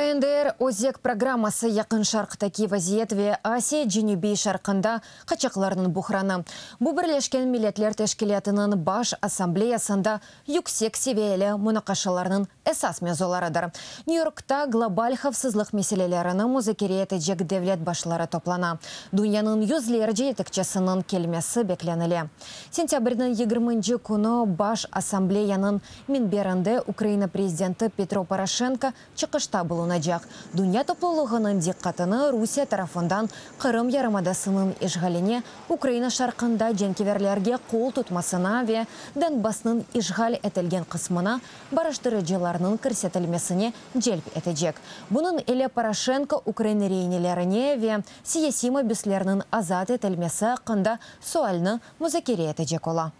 КНДР ОЗЕК программасы якын шарқтаки вазиетве Асия Дженюбей шарқында қачақларының бұхраны. Бұл бірлешкен миллетлер тәшкілетінің баш ассамблеясында юксек севелі мұнақашыларының әсас мезоларыдыр. Нью-Йоркта глобаль хавсызлық меселелерінің музыкереті жек девлет башлары топлана. Дүнияның юзлерде етікчесінің келмесі бекленілі. Сентябрдің 20 күні баш ассамблеяның минберінде Украина президенті Петро Порошенко чықышта болуначак. Дүния топлылығының диққатыны Русия тарафындан Қырым ярымадасының ишғаліне Украина шарқында женкеверлерге қол тұтмасына ве Донбассның ишғал етілген қысмына барыштырыжыларының кірсетілмесіне желп етежек. Бұның еле Порошенко Украина рейнелеріне ве сиясима бүслерінің азат етілмесі қында суалны музыкере етежек ола.